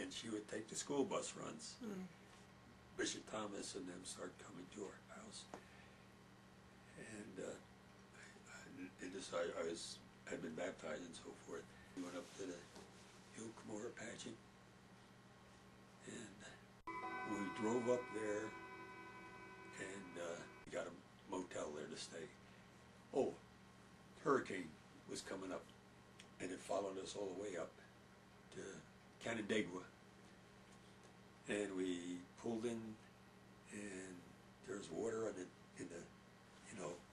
and she would take the school bus runs. Bishop Thomas and them started coming to our house, and I'd been baptized and so forth. We went up to the Hill Cumorah pageant, and we drove up there, and we got a motel there to stay. Oh, hurricane was coming up, and it followed us all the way up to Canandaigua. And we pulled in, and there's water on it in the,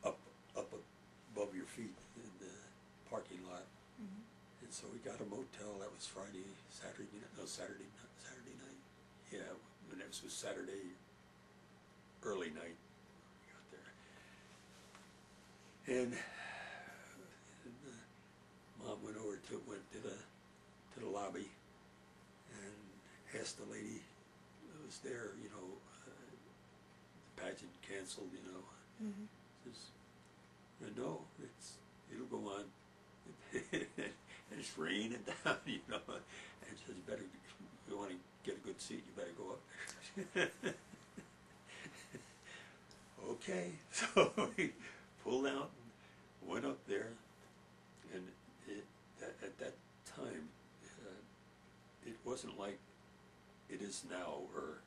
up above your feet in the parking lot. And so we got a motel. That was Saturday night. Yeah, and it was Saturday early night we got there. And Mom went to the lobby and asked the lady that was there, the pageant canceled, says, no, it'll go on. And it's raining down, and says, better, if you want to get a good seat, you better go up there. Okay, so we pulled out and went up there, and at that time, it wasn't like it is now, where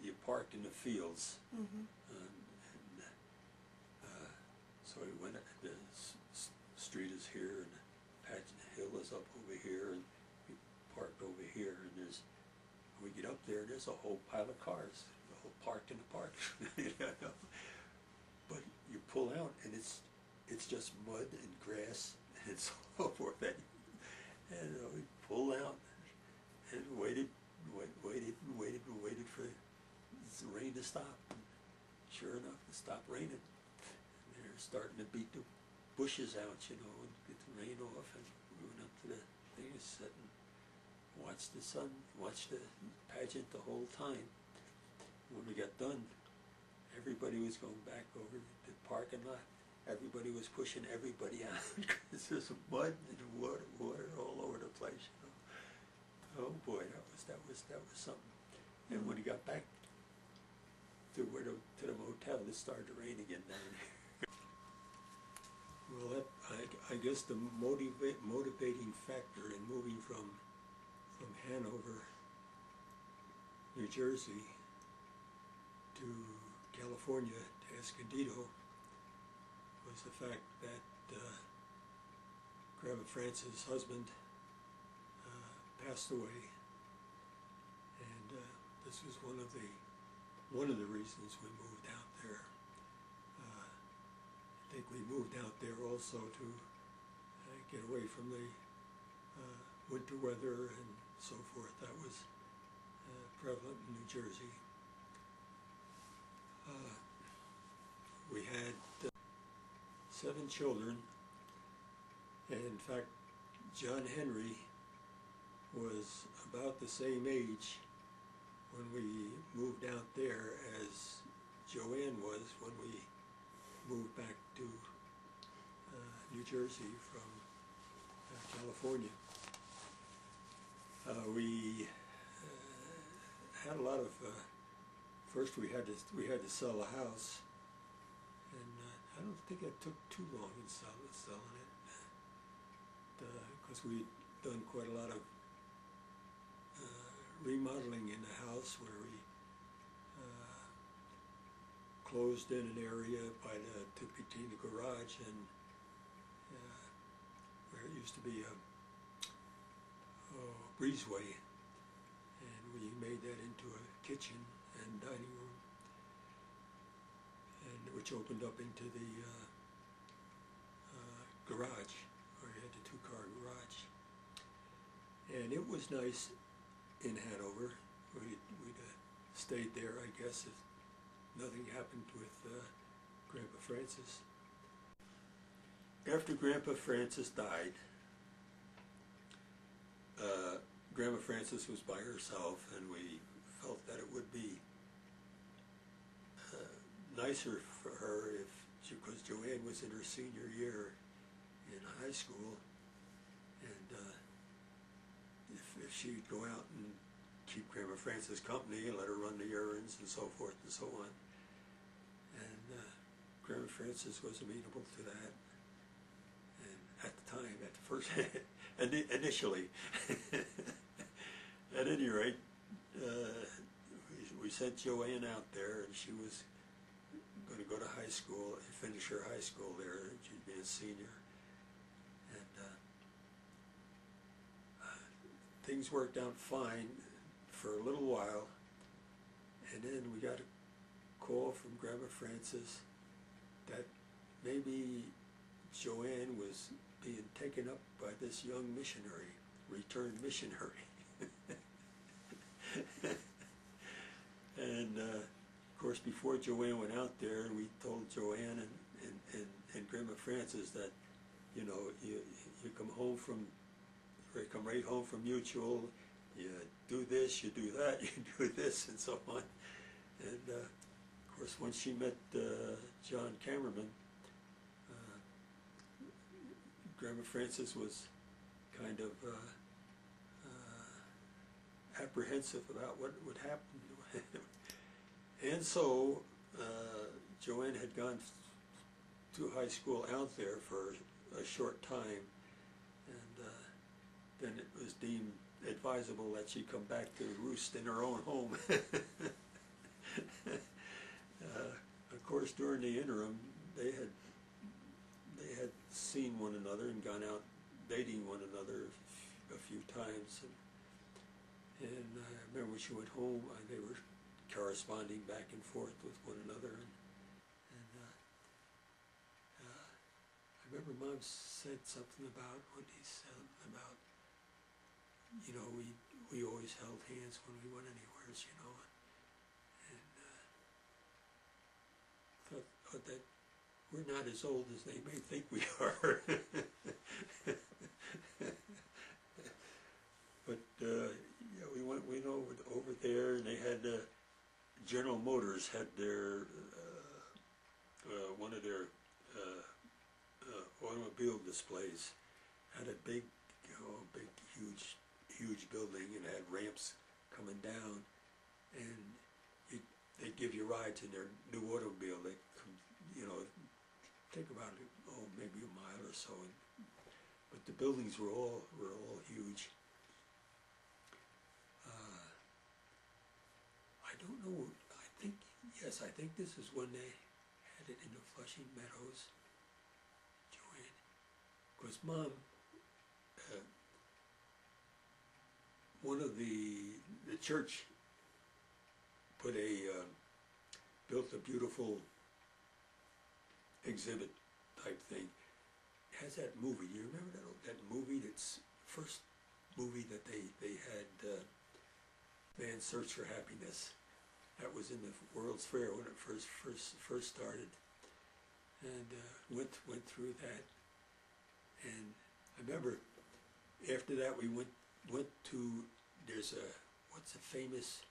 you parked in the fields, so we went, the street is here, and the hill is up over here, and we parked over here, and when we get up there, there's a whole pile of cars, all parked in the park. But you pull out, and it's just mud and grass and so forth. And we pulled out and waited for the rain to stop. And sure enough, it stopped raining. And they're starting to beat the bushes out, and get the rain off. And we went up to the thing and sat and watched the sun, watched the pageant the whole time. When we got done, everybody was going back over the parking lot. Everybody was pushing everybody out because there's mud and water all over the place. Oh boy, that was something. And when we got back to the motel, it started to rain again down here. Well, I guess the motivating factor in moving from Hanover, New Jersey, to California, to Escondido, was the fact that Grandma Frances' husband passed away, and this was one of the reasons we moved out there. I think we moved out there also to get away from the winter weather and so forth. That was prevalent in New Jersey. We had 7 children, and in fact, John Henry was about the same age when we moved out there as Joanne was when we moved back to New Jersey from California. We had a lot of. First, we had to sell a house, and I don't think it took too long in selling it, because we'd done quite a lot of remodeling in the house, where we closed in an area between the garage and where it used to be a breezeway, and we made that into a kitchen and dining room, and which opened up into the garage, where you had the 2-car garage. And it was nice in Hanover. We'd stayed there, I guess, if nothing happened with Grandpa Frances. After Grandpa Frances died, Grandma Frances was by herself, and we felt that it would be nicer for her because Joanne was in her senior year in high school, and she'd go out and keep Grandma Frances company and let her run the errands and so forth and so on. And Grandma Frances was amenable to that. And at the time, at the first, initially, at any rate, we sent Joanne out there, and she was going to go to high school, finish her high school there. She'd be a senior. And things worked out fine for a little while, and then we got a call from Grandma Frances that maybe Joanne was being taken up by this young missionary, returned missionary. And of course, before Joanne went out there, we told Joanne and Grandma Frances that, you know, you come home from, or come right home from Mutual, you do this, you do that, you do this, and so on. And of course, once she met John Cameraman, Grandma Frances was kind of apprehensive about what would happen. And so Joanne had gone to high school out there for a short time, and then it was deemed advisable that she come back to roost in her own home. Of course, during the interim, they had seen one another and gone out dating one another a few times. And I remember when she went home, they were corresponding back and forth with one another. And I remember Mom said something about what he said about, you know, we always held hands when we went anywhere, you know. And thought that we're not as old as they may think we are. But yeah, we went over there, and they had General Motors had their one of their automobile displays, had a big, huge building, and had ramps coming down, and they'd give you rides in their new automobile. They could, you know, take about maybe a mile or so, but the buildings were all huge. I don't know. I think this is when they had it in the Flushing Meadows, Joanne. Because Mom, one of the church built a beautiful exhibit type thing. It has that movie. Do you remember that movie? That's first movie that they had, Man's Search for Happiness. That was in the World's Fair when it first started, and went through that. And I remember after that we went to, there's what's a famous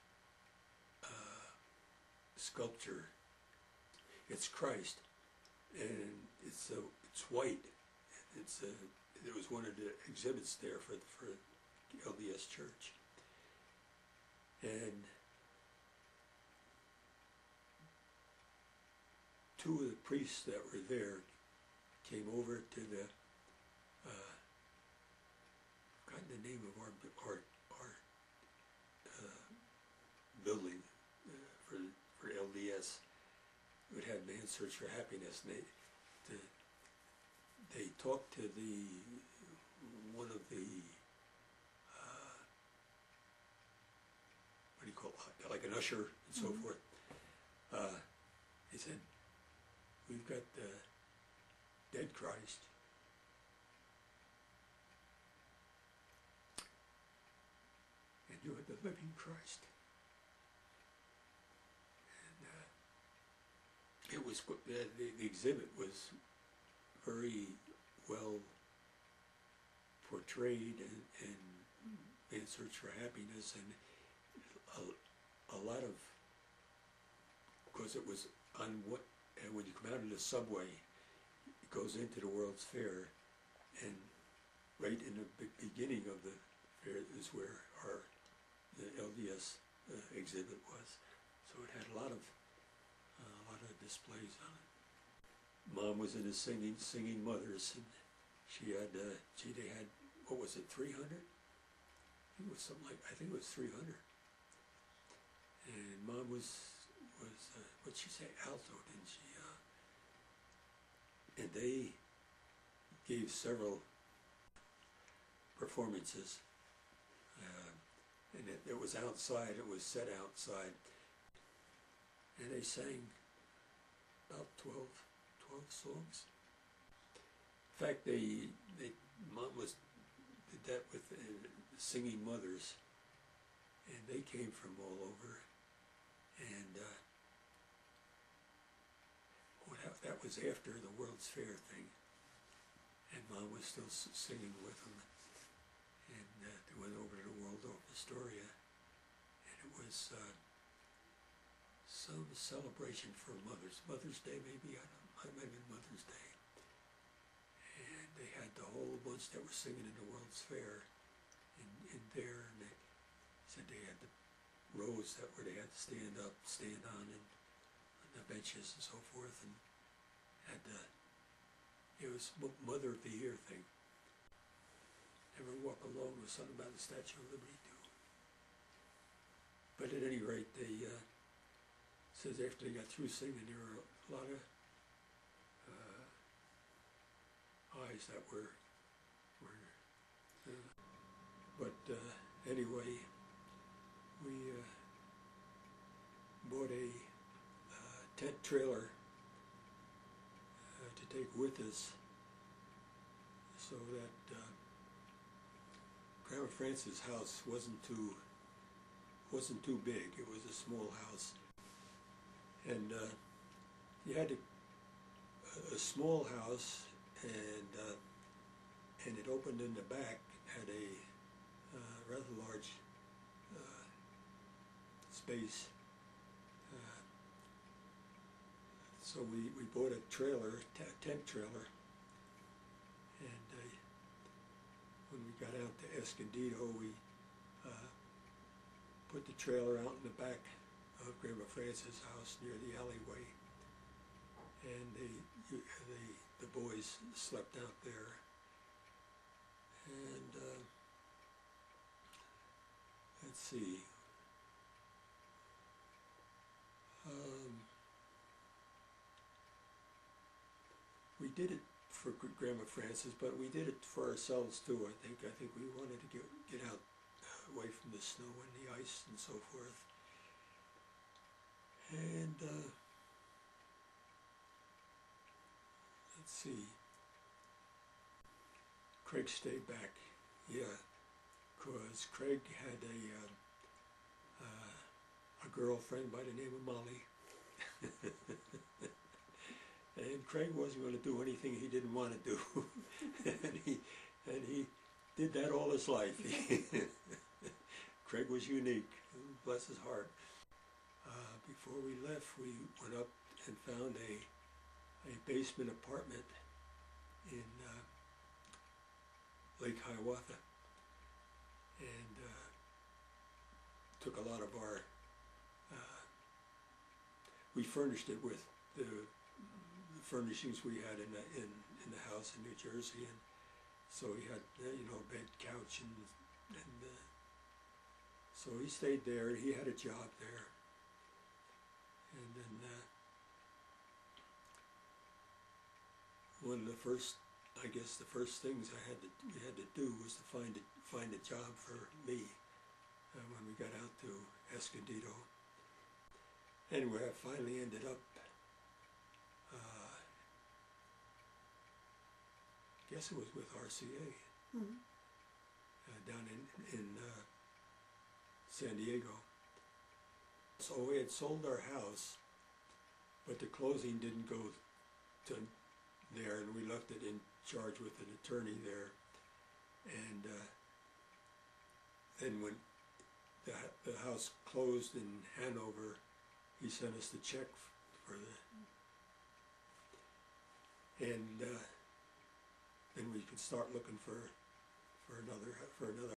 sculpture? It's Christ, and it's white. There was one of the exhibits there for LDS Church, and two of the priests that were there came over to the forgotten the name of our building for LDS. It had Man's Search for Happiness, and they talked to one of the what do you call it, like an usher and so forth. He said, "We've got the dead Christ, and you're the living Christ." And it was the exhibit was very well portrayed, and Man's Search for Happiness, and a lot of, because it was on what. And when you come out of the subway, it goes into the World's Fair, and right in the beginning of the fair is where process exhibit was. So it had a lot of displays on it. Mom was in the singing mothers, and she had they had, what was it, 300? I think it was 300. And Mom was what'd she say, alto, didn't she? And they gave several performances, and it was outside. It was set outside, and they sang about 12 songs. In fact, Mom did that with singing mothers, and they came from all over, and that was after the World's Fair thing, and Mom was still singing with them, and they went over to the Waldorf Astoria, and it was some celebration for Mother's Day maybe, I don't know, it might have been Mother's Day, and they had the whole bunch that were singing in the World's Fair in there, and they said they had the rows where they had to stand on the benches and so forth, and it was Mother of the Year thing. Never Walk Alone was something about the Statue of Liberty too. But at any rate, they says after they got through singing, there were a lot of eyes that were but anyway, we bought a tent trailer to take with us, so that Grandma Frances' house wasn't too big. It was a small house, and you had a small house, and it opened in the back, had a rather large space. So we bought a trailer, tent trailer, and when we got out to Escondido, we put the trailer out in the back of Grandma Frances' house near the alleyway, and the boys slept out there, and let's see. We did it for Grandma Frances, but we did it for ourselves too. I think we wanted to get out away from the snow and the ice and so forth. And let's see. Craig stayed back, yeah, because Craig had a girlfriend by the name of Molly. And Craig wasn't going to do anything he didn't want to do, and he did that all his life. Craig was unique, bless his heart. Before we left, we went up and found a basement apartment in Lake Hiawatha, and took a lot of our. We furnished it with the furnishings we had in the house in New Jersey, and so he had bed, couch, and so he stayed there. He had a job there, and then one of the first things we had to do was to find a job for me when we got out to Escondido. Anyway, I finally ended up. I guess it was with RCA, down in San Diego. So we had sold our house, but the closing didn't go to there, and we left it in charge with an attorney there. And then when the house closed in Hanover, he sent us the check for and then we could start looking for another